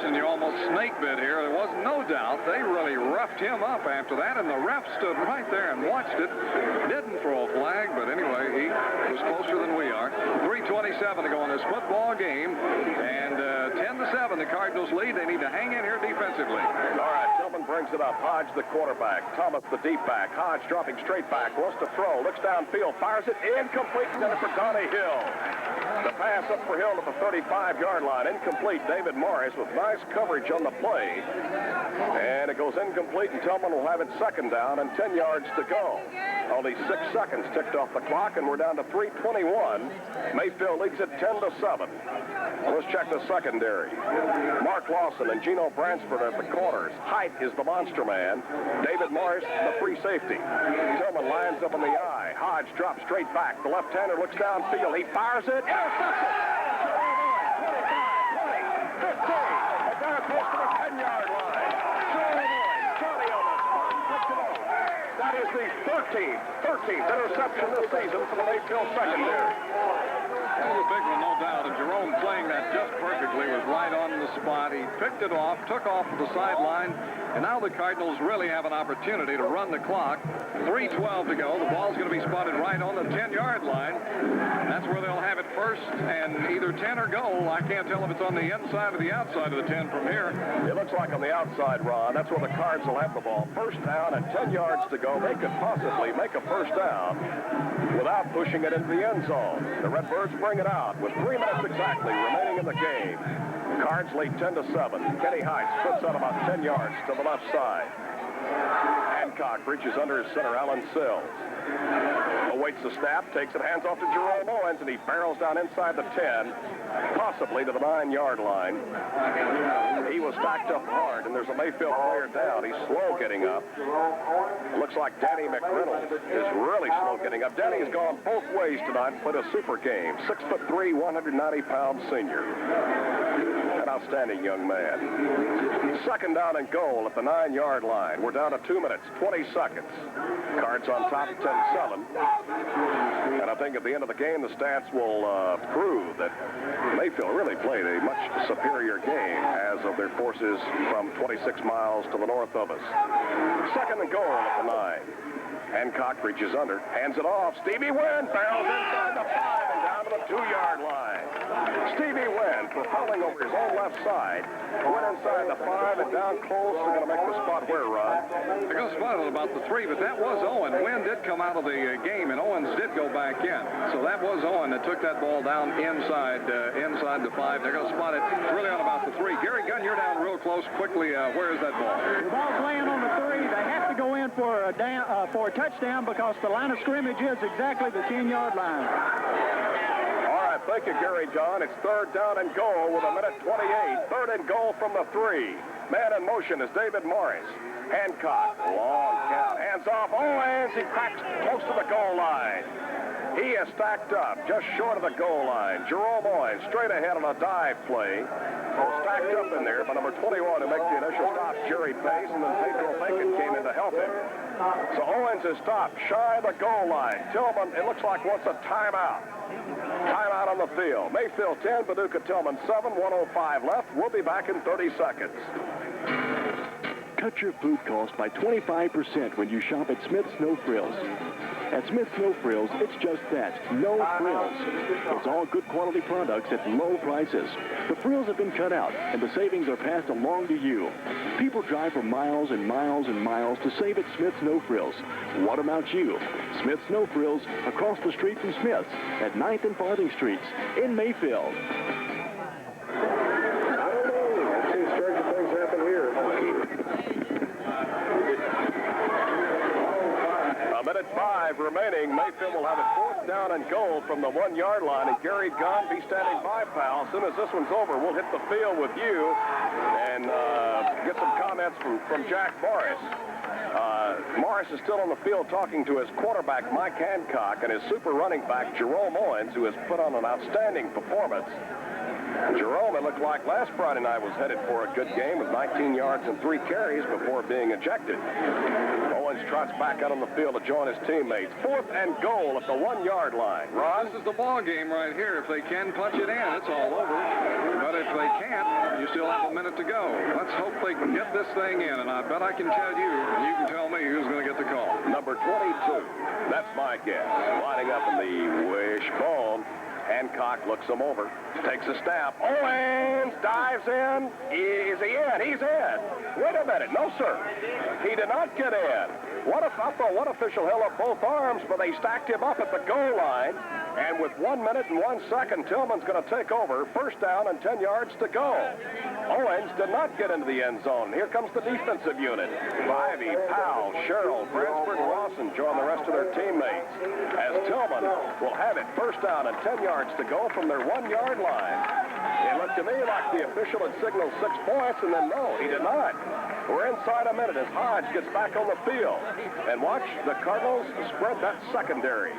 mentioned you almost snake bit here. There was no doubt they really roughed him up after that, and the ref stood right there and watched it. Didn't throw a flag, but anyway, he was closer than we are. 3:27 to go in this football game, and 10-7, the Cardinals lead. They need to hang in here defensively. All right, Tilghman brings it up. Hodge, the quarterback. Thomas, the deep back. Hodge dropping straight back. Wants to throw. Looks downfield. Fires it. Incomplete. Center for Donnie Hill. The pass up for Hill to the 35-yard line. Incomplete. David Morris with nice coverage on the play. And it goes incomplete, and Tilghman will have it second down and 10 yards to go. Only 6 seconds ticked off the clock, and we're down to 3:21. Mayfield leads it 10-7. Let's check the secondary. Mark Lawson and Gino Bransford at the corners. Height is the monster man. David Morris, the free safety. Tilghman lines up in the eye. Hodge drops straight back. The left-hander looks downfield. He fires it. Intercepted. 15. And down close to the 10-yard line. Johnny on the spot. Picks it off. That is the 13th interception this season for the Mayfield secondary. That was a big one, no doubt. And Jerome playing that just perfectly, was right on the spot. He picked it off, took off to the sideline, and now the Cardinals really have an opportunity to run the clock. 3:12 to go. The ball's going to be spotted right on the 10-yard line. That's where they'll have it first, and either 10 or goal. I can't tell if it's on the inside or the outside of the 10 from here. It looks like on the outside, Ron. That's where the Cards will have the ball. First down and 10 yards to go. They could possibly make a first down without pushing it into the end zone. The Redbirds bring it out with 3 minutes exactly remaining in the game. Cards lead 10-7. Kenny Heights puts out about 10 yards to the left side. Hancock reaches under his center, Alan Sills. Awaits the snap, takes it, hands off to Jerome Owens, and he barrels down inside the 10, possibly to the 9-yard line. He was stacked up hard, and there's a Mayfield player down. He's slow getting up. Looks like Danny McReynolds is really slow getting up. Danny's gone both ways tonight and played a super game. 6'3", 190-pound senior. An outstanding young man. Second down and goal at the 9-yard line. We're down to 2 minutes, 20 seconds. Cards on top, 10-7. And I think at the end of the game, the stats will prove that Mayfield really played a much superior game as of their forces from 26 miles to the north of us. Second and goal at the 9. Hancock reaches under, hands it off. Stevie Wynn barrels inside the 5 and down to the 2-yard line. Stevie Wynn, propelling over his own left side, went inside the 5 and down close. They're going to make the spot where, Ron? They're going to spot it about the 3, but that was Owen. Wynn did come out of the game, and Owens did go back in. So that was Owen that took that ball down inside the 5. They're going to spot it really on about the 3. Gary Gunn, you're down real close. Quickly, where is that ball? The ball's laying on the 3. They have to go in for a touchdown because the line of scrimmage is exactly the 10-yard line. All right, thank you, Gary Gunn. It's third down and goal with 1:28. Third and goal from the 3. Man in motion is David Morris. Hancock, long count, hands off. Owens, he cracks close to the goal line. He is stacked up just short of the goal line. Jerome Owens straight ahead on a dive play. Stacked up in there by number 21 to make the initial stop, Jerry Pace, and then Pedro Bacon came in to help him. So Owens is stopped shy of the goal line. Tilghman, it looks like, wants a timeout. Timeout on the field. Mayfield 10, Paducah Tilghman 7, 1:05 left. We'll be back in 30 seconds. Cut your food cost by 25% when you shop at Smith's No Frills. At Smith's No Frills, it's just that, no frills. It's all good quality products at low prices. The frills have been cut out, and the savings are passed along to you. People drive for miles and miles and miles to save at Smith's No Frills. What about you? Smith's No Frills, across the street from Smith's, at 9th and Farthing Streets, in Mayfield. I've seen stranger things happen here. 1:05 remaining. Mayfield will have it fourth down and goal from the 1-yard line. And Gary Gunn be standing by, pal. As soon as this one's over, we'll hit the field with you and get some comments from Jack Morris. Morris is still on the field talking to his quarterback, Mike Hancock, and his super running back, Jerome Owens, who has put on an outstanding performance. Jerome, it looked like last Friday night, was headed for a good game with 19 yards and 3 carries before being ejected. Owens trots back out on the field to join his teammates. 4th and goal at the 1-yard line. Ron? This is the ball game right here. If they can punch it in, it's all over. But if they can't, you still have a minute to go. Let's hope they can get this thing in, and I bet I can tell you, and you can tell me who's going to get the call. Number 22. That's my guess. Lining up in the wishbone. Hancock looks him over, takes a snap. Owens dives in. Is he in? He's in. Wait a minute. No, sir. He did not get in. I thought one official held up both arms, but they stacked him up at the goal line. And with 1 minute and 1 second, Tilghman's going to take over. First down and 10 yards to go. Owens did not get into the end zone. Here comes the defensive unit. Ivy, Powell, Sherrill, Bransford, and Lawson join the rest of their teammates. As Tilghman will have it. First down and 10 yards to go from their 1-yard line. It looked to me like the official had signaled 6 points, and then no, he did not. We're inside a minute as Hodge gets back on the field. And watch the Cardinals spread that secondary.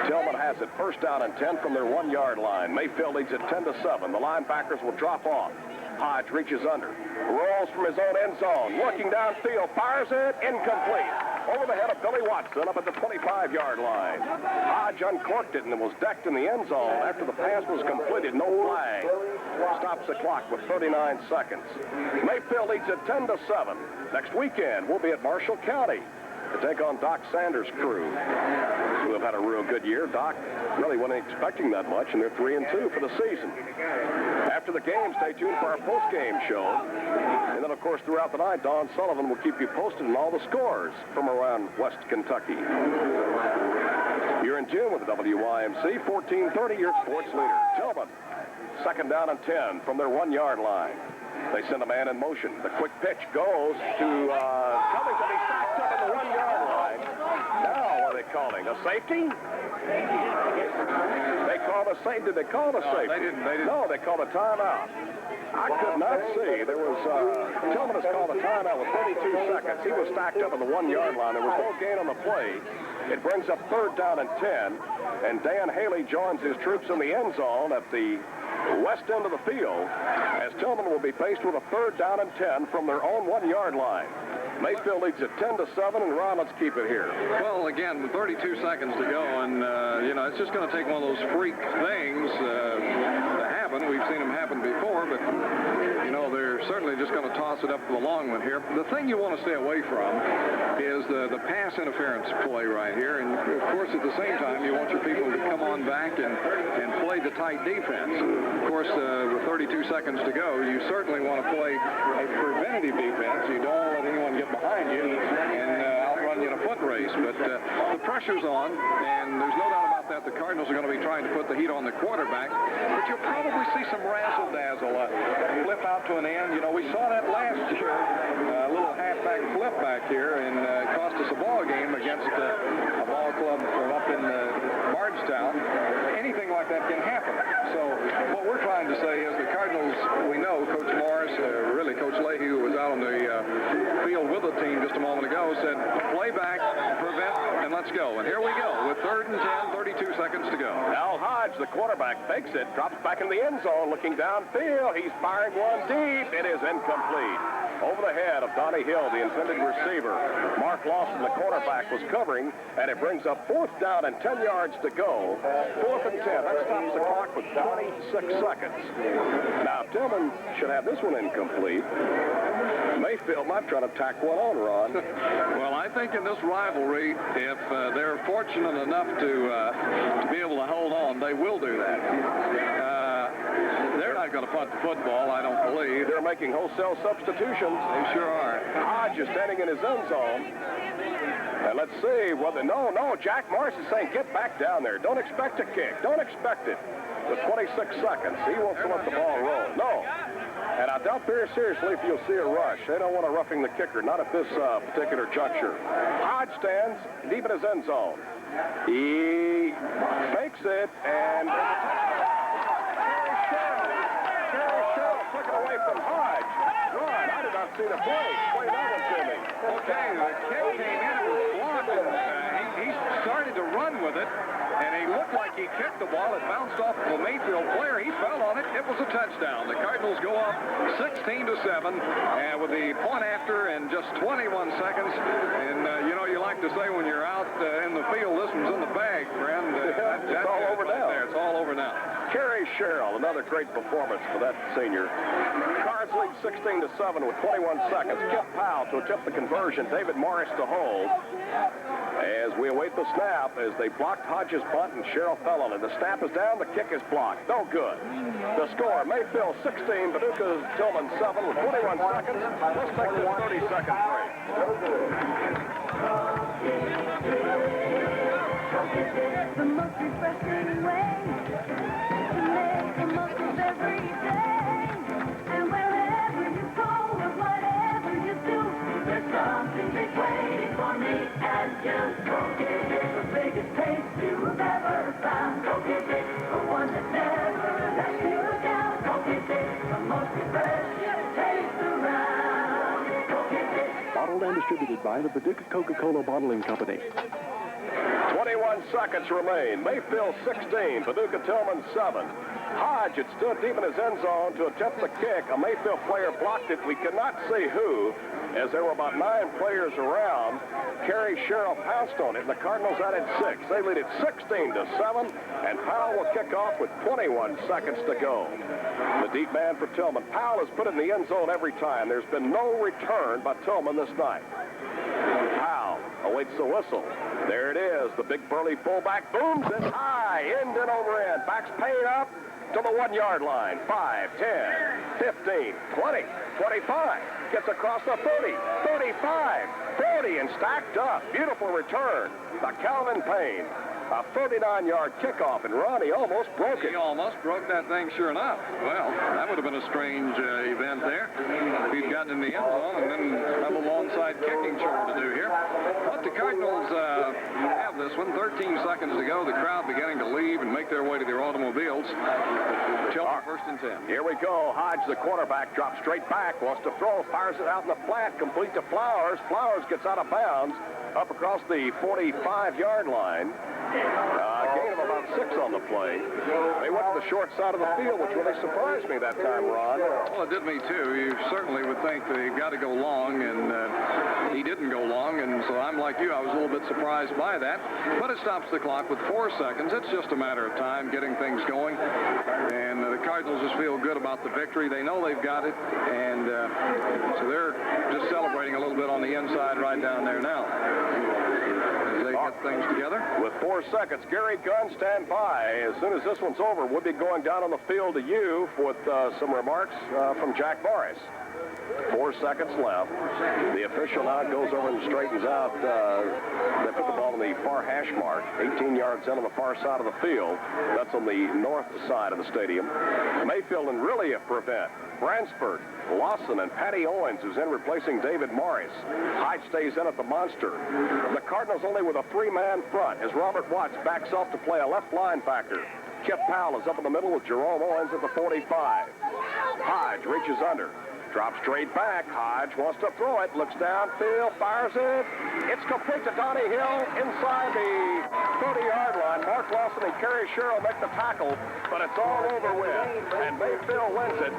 Tilghman has it. First down and 10 from their 1-yard line. Mayfield leads it 10-7. The linebackers will drop off. Hodge reaches under. Rolls from his own end zone. Working downfield. Fires it. Incomplete. Over the head of Billy Watson up at the 25-yard line. Hodge uncorked it and it was decked in the end zone after the pass was completed. No flag. Stops the clock with 39 seconds. Mayfield leads it 10-7. Next weekend, we'll be at Marshall County to take on Doc Sanders' crew, who have had a real good year. Doc really wasn't expecting that much, and they're 3-2 for the season. After the game, stay tuned for our post-game show. And then, of course, throughout the night, Don Sullivan will keep you posted on all the scores from around West Kentucky. You're in tune with the WYMC 1430, your sports leader. Tilghman, second down and 10 from their 1-yard line. They send a man in motion. The quick pitch goes to Covington. He's backed up at the 1-yard line. Now, what are they calling? A safety? They called a safety. Did they call a safety? They didn't. No, they called a timeout. I could not see. There was, Tilghman has called a timeout with 32 seconds. He was stacked up at the 1-yard line. There was no gain on the play. It brings up third down and 10. And Dan Haley joins his troops in the end zone at the west end of the field, as Tilghman will be faced with a third down and 10 from their own 1-yard line. Mayfield leads it 10-7, and Ron, let's keep it here. Well, again, with 32 seconds to go, and, it's just going to take one of those freak things to happen. We've seen them happen before, but, they're certainly just going to toss it up for the long one here. The thing you want to stay away from is the pass interference play right here, and, of course, at the same time, you want your people to come on back and play the tight defense. Of course, with 32 seconds to go, you certainly want to play a preventative defense. You don't let anyone get behind you and outrun you in a foot race. But the pressure's on, and there's no doubt about that. The Cardinals are going to be trying to put the heat on the quarterback. But you'll probably see some razzle-dazzle flip out to an end. We saw that last year, a little halfback flip back here, and it cost us a ball game against a ball club from up in Bardstown. Anything like that can happen. So what we're trying to say is the Cardinals, we know Coach Morris, really Coach Leahy, who was out on the field with the team just a moment ago, said play back, prevent, and let's go. And here we go with third and 10, 32 seconds to go. Now Hodge, the quarterback, fakes it, drops back in the end zone, looking downfield. He's firing one deep. It is incomplete. Over the head of Donnie Hill, the intended receiver. Mark Lawson, the quarterback, was covering, and it brings up fourth down and 10 yards to go. 4th and 10. That stops the clock with 26 seconds. Now, Tilghman should have this one incomplete. Mayfield might try to tack one on, Ron. Well, I think in this rivalry, if they're fortunate enough to be able to hold on, they will do that. They're not going to punt the football, I don't believe. They're making wholesale substitutions. They sure are. Hodge is standing in his end zone. And let's see whether... No, Jack Morris is saying get back down there. Don't expect a kick. Don't expect it. With 26 seconds, he wants to let the ball roll. No. And I doubt very seriously if you'll see a rush. They don't want a roughing the kicker, not at this particular juncture. Hodge stands deep in his end zone. He fakes it, and... took it away from Hodge. Ron, I did not see the play. Explain that one to me. Okay, the kick came in, it was blocked, and he started to run with it. and he looked like he kicked the ball. It bounced off of a Mayfield player. He fell on it. It was a touchdown. The Cardinals go up 16-7, and with the point after and just 21 seconds. And, you know, you like to say when you're out in the field, this one's in the bag, friend. It's all over now. There. It's all over now. Kerry Sherrill, another great performance for that senior. Cards lead 16-7 with 21 seconds. Kip Powell to attempt the conversion. David Morris to hold. As we await the snap, as they blocked Hodges' bunt and Sherrill fell on it. The snap is down. The kick is blocked. No good. The score, Mayfield 16, Paducah Tilghman 7 with 21 seconds. Let's take this 30-second break. The most refreshing way to make the most of every day. And wherever you go or whatever you do, there's something big waiting for me and you. Go get it, the biggest taste you've ever found. Go get it, the one that never lets you down. Go get it, the most refreshing taste around. Go get it. Bottled and distributed by the Paducah Coca-Cola Bottling Company. 21 seconds remain. Mayfield 16, Paducah Tilghman 7. Hodge had stood deep in his end zone to attempt the kick. A Mayfield player blocked it. We could not see who, as there were about 9 players around. Kerry Sherrill pounced on it, and the Cardinals added 6. They lead it 16-7, and Powell will kick off with 21 seconds to go. The deep man for Tilghman. Powell has put it in the end zone every time. There's been no return by Tilghman this night. Powell awaits the whistle. There it is. The big burly fullback booms it high, end and over end. Backs paid up to the 1-yard line. 5, 10, 15, 20, 25. Gets across the 30, 35, 40, and stacked up. Beautiful return by Calvin Payne. A 39-yard kickoff, and Ronnie almost broke it. He almost broke that thing, sure enough. Well, that would have been a strange event there. If he'd gotten in the end zone and then have a long-side kicking chore to do here. But the Cardinals have this one. 13 seconds to go. The crowd beginning to leave and make their way to their automobiles. Tilghman first and 10. Here we go. Hodge, the quarterback, drops straight back, wants to throw, fires it out in the flat, complete to Flowers. Flowers gets out of bounds up across the 45-yard line. Gain of about 6 on the play. They went to the short side of the field, which really surprised me that time, Ron. Well, it did me, too. You certainly would think that he'd got to go long, and he didn't go long, and so I'm like you. I was a little bit surprised by that. But it stops the clock with 4 seconds. It's just a matter of time getting things going, and the Cardinals just feel good about the victory. They know they've got it, and so they're just celebrating a little bit on the inside right down there now. As they get things together. With 4 seconds, Gary Gunn, stand by. As soon as this one's over, we'll be going down on the field to you with some remarks from Jack Morris. 4 seconds left. The official now goes over and straightens out. They put the ball on the far hash mark, 18 yards in on the far side of the field. That's on the north side of the stadium. Mayfield and really a prevent. Bransford, Lawson, and Patty Owens, who's in replacing David Morris. Hyde stays in at the monster. The Cardinals only with a 3-man front as Robert Watts backs off to play a left linebacker. Kip Powell is up in the middle with Jerome Owens at the 45. Hodge reaches under. Drops straight back. Hodge wants to throw it. Looks downfield. Fires it. It's complete to Donnie Hill inside the 30-yard line. Mark Lawson and Kerry Sherrill make the tackle, but it's all over with. And Mayfield wins it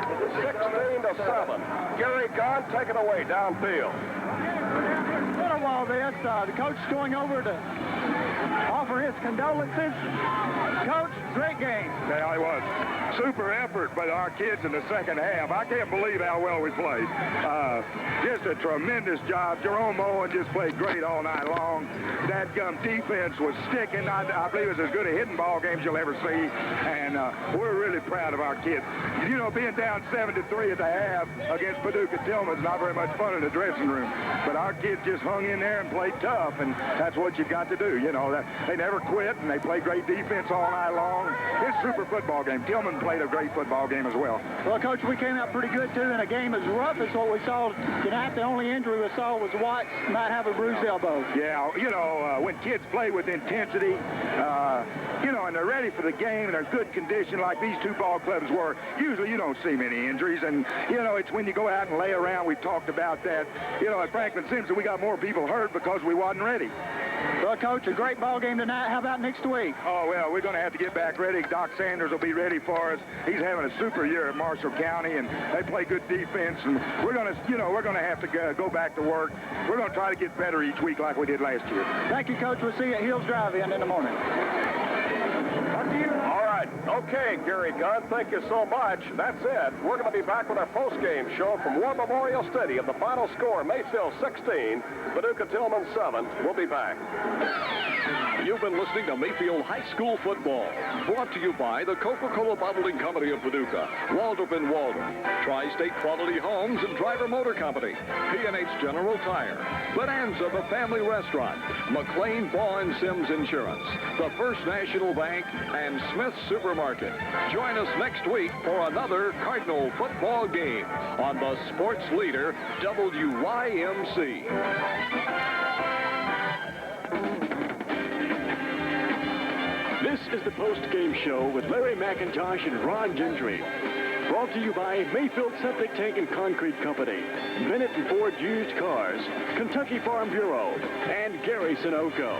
16-7. Gary Gunn taken away downfield. What a while this. The coach going over to offer his condolences. Coach, great game. Yeah, it was. Super effort by our kids in the second half. I can't believe how well we played. Just a tremendous job. Jerome Owen just played great all night long. That defense was sticking. I believe it was as good a hitting ball game as you'll ever see. And we're really proud of our kids. You know, being down 7-3 at the half against Paducah Tilghman is not very much fun in the dressing room. But our kids just hung in there and played tough, and that's what you've got to do. You know, they never quit, and they played great defense all night long. It's a super football game. Tilghman played a great football game as well. Well, Coach, we came out pretty good, too, in a game as rough as what we saw tonight. The only injury we saw was Watts might have a bruised elbow. Yeah, you know, when kids play with intensity, you know, and they're ready for the game, and they're good condition like these two ball clubs were, usually you don't see many injuries. And, you know, it's when you go out and lay around, we talked about that. You know, at Franklin Simpson, we got more people hurt because we wasn't ready. Well, Coach, a great ball game tonight. How about next week? Oh, well, we're going to have to get back ready. Doc Sanders will be ready for us. He's having a super year at Marshall County, and they play good defense. And we're going to have to go back to work. We're going to try to get better each week like we did last year. Thank you, Coach. We'll see you at Hills Drive-In in the morning. All right. Okay, Gary Gunn, thank you so much. That's it. We're going to be back with our post-game show from War Memorial Stadium. The final score, Mayfield 16, Paducah Tilghman 7. We'll be back. You've been listening to Mayfield High School football, brought to you by the Coca-Cola Bottling Company of Paducah, Waldrop & Waldrop, Tri-State Quality Homes and Driver Motor Company, P&H General Tire, Bonanza, the Family Restaurant, McLean Ball & Sims Insurance, the First National Bank, and Smith's Supermarket. Join us next week for another Cardinal football game on the sports leader, WYMC. This is the post-game show with Larry McIntosh and Ron Gentry. Brought to you by Mayfield Septic Tank and Concrete Company, Bennett and Ford Used Cars, Kentucky Farm Bureau, and Gary Sunoco.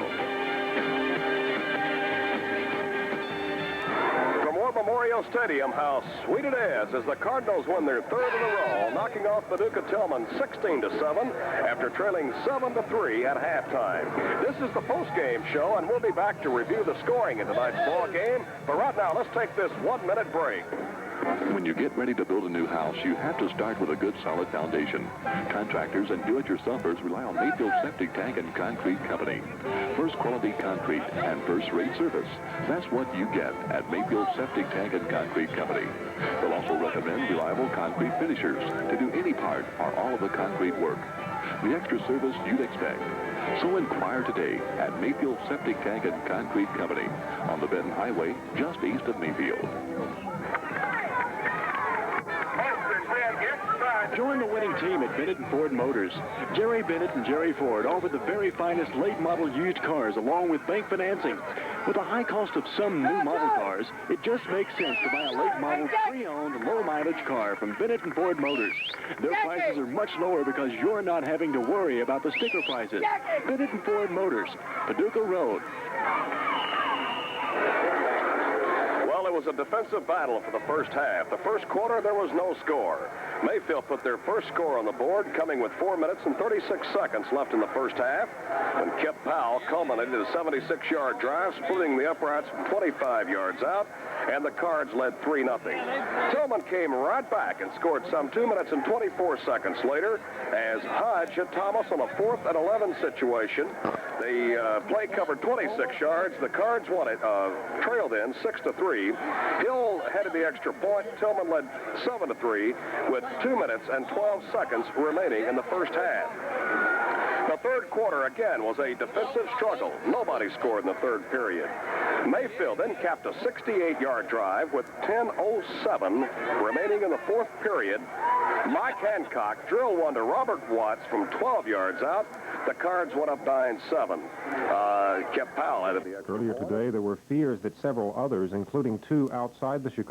From War Memorial Stadium, how sweet it is as the Cardinals win their third in a row, knocking off Paducah Tilghman 16-7 after trailing 7-3 at halftime. This is the post-game show, and we'll be back to review the scoring in tonight's ball game. But right now, let's take this 1-minute break. When you get ready to build a new house, you have to start with a good, solid foundation. Contractors and do-it-yourselfers rely on Mayfield Septic Tank and Concrete Company. First quality concrete and first-rate service. That's what you get at Mayfield Septic Tank and Concrete Company. They'll also recommend reliable concrete finishers to do any part or all of the concrete work. The extra service you'd expect. So inquire today at Mayfield Septic Tank and Concrete Company on the Benton Highway just east of Mayfield. Join the winning team at Bennett and Ford Motors. Jerry Bennett and Jerry Ford offer the very finest late model used cars along with bank financing. With the high cost of some new model cars, it just makes sense to buy a late model pre-owned low mileage car from Bennett and Ford Motors. Their prices are much lower because you're not having to worry about the sticker prices. Bennett and Ford Motors, Paducah Road. Well, it was a defensive battle for the first half. The first quarter, there was no score. Mayfield put their first score on the board, coming with 4 minutes and 36 seconds left in the first half, when Kip Powell culminated a 76-yard drive, splitting the uprights from 25 yards out, and the Cards led 3-0. Tilghman came right back and scored some 2 minutes and 24 seconds later as Hodge hit Thomas on a 4th and 11 situation. The play covered 26 yards. The Cards won it, trailed in 6-3. Hill headed the extra point. Tilghman led 7-3 with 2 minutes and 12 seconds remaining in the first half. The third quarter, again, was a defensive struggle. Nobody scored in the third period. Mayfield then capped a 68-yard drive with 10:07 remaining in the fourth period. Mike Hancock drilled one to Robert Watts from 12 yards out. The Cards went up 9-7. Kip Powell added the extra Earlier point. today, there were fears that several others, including two outside the Chicago